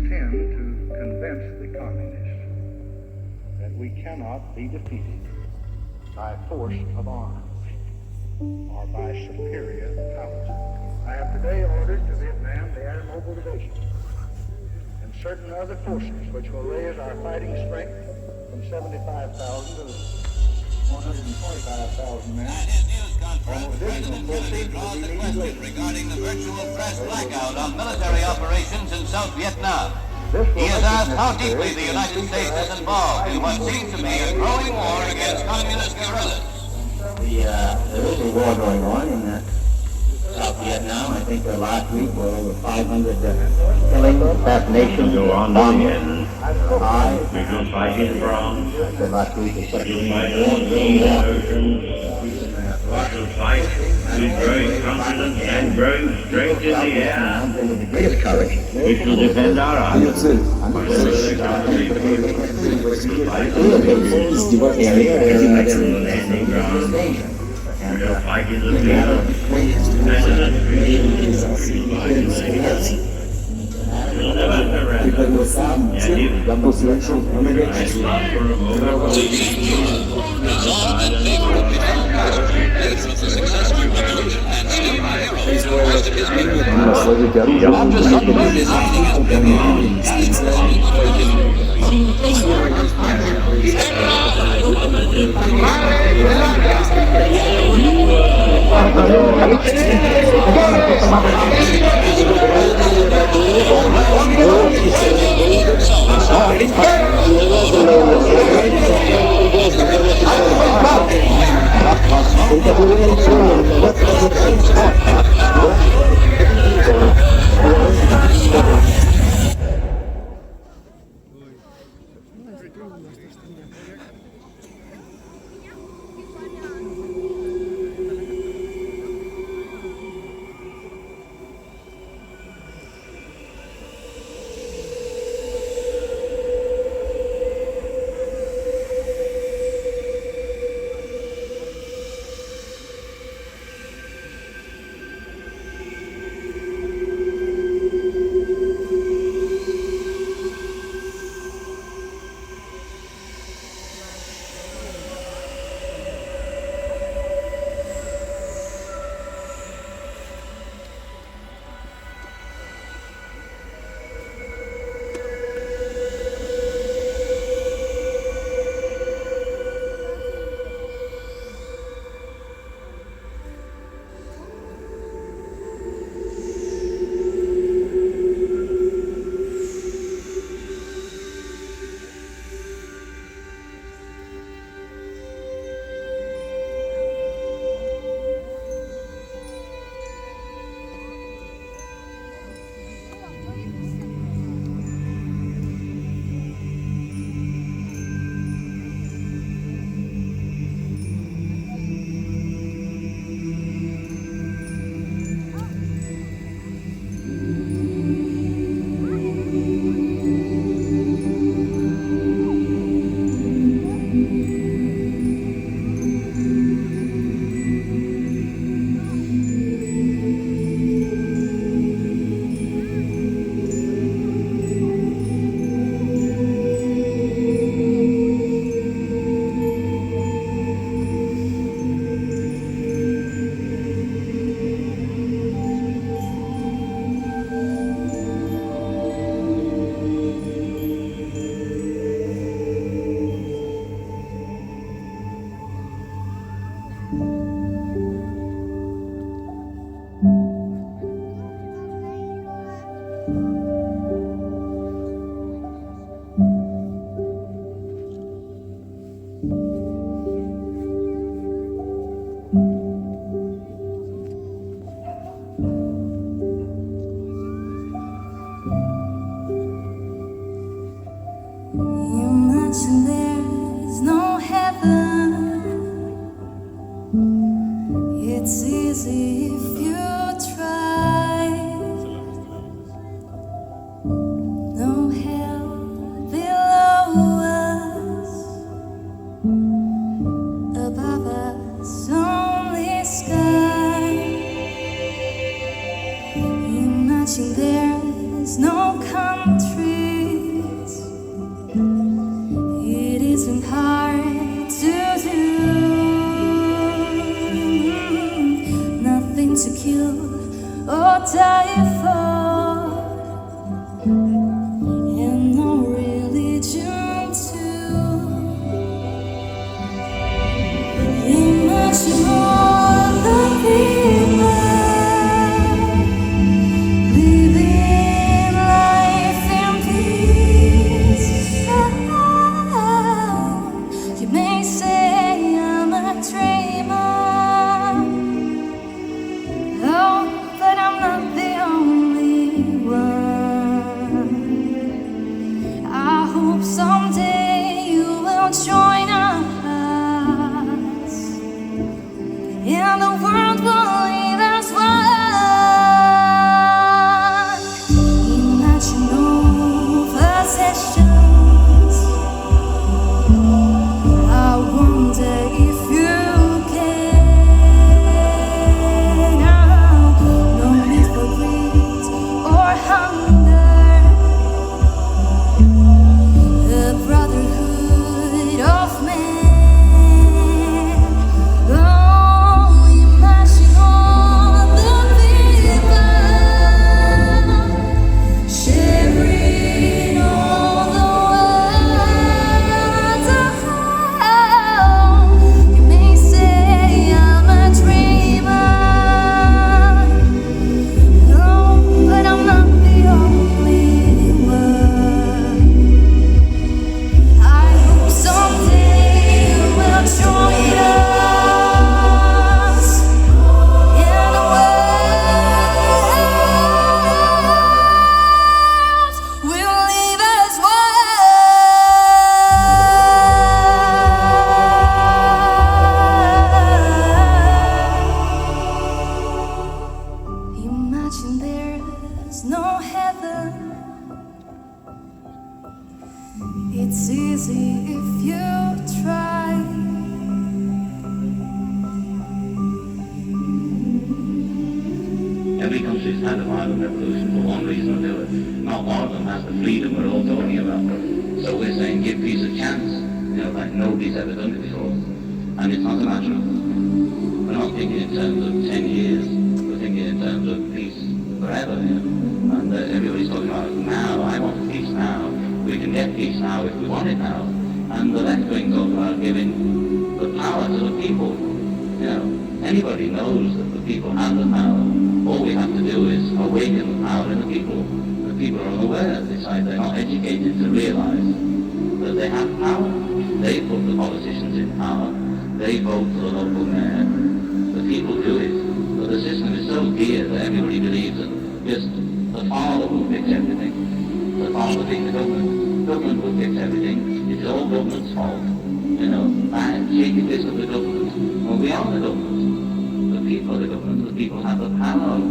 intend to convince the communists that we cannot be defeated by force of arms or by superior powers. I have today ordered to Vietnam the Air Mobile Division and certain other forces which will raise our fighting strength from 75,000 to 125,000 men. At his news conference, President Kennedy draws the question regarding the virtual press blackout on military operations in South Vietnam. He has asked how deeply the United States is involved in what seems to be a growing war against communist guerrillas. There is a war going on in South Vietnam. I think last week were over 500 killings, assassinations. Go on again. We go fighting from. I said last week the submarine Lots of fight, with growing confidence and growing strength in the air. the greatest courage. We shall defend our island. Landing ground. We will fight in the field. And in the street. We'll never surrender. And if for a moment, There is no country what I thought, and no religion too. Imagine all the people living life in peace. You may say I'm a dreamer, oh, but I'm not the only one. I hope someday you will join us, and the world will lead us one. Imagine no possessions. I wonder if you can. No need for greed or hunger. The brotherhood of man. Oh, imagine all the people sharing all the world. You may say I'm a dreamer, oh, but I'm not the only one. I hope someday you will join us, and the world will leave us one. Imagine there's no heaven. It's easy if you try. Every country's had a violent revolution for one reason or the other. Not one of them has the freedom we're all talking about. So we're saying give peace a chance, like nobody's ever done it before. And it's not a matter of, we're not thinking in terms of 10 years, we're thinking in terms of peace forever, And everybody's talking about now, I want peace now. We can get peace now if we want it now. And the left wing talk about giving the power to the people. Anybody knows that the people have the power. All we have to do is awaken the power in the people. The people are unaware. It's like they're not educated to realize that they have power. They put the politicians in power. They vote for the local mayor. The people do it. But the system is so geared that everybody believes that just the farmer will fix everything. The farmer being the government. Government will fix everything. It's all government's fault. Bad, shaky fist of the government. Well, we are the government. The people are the government. The people have the power.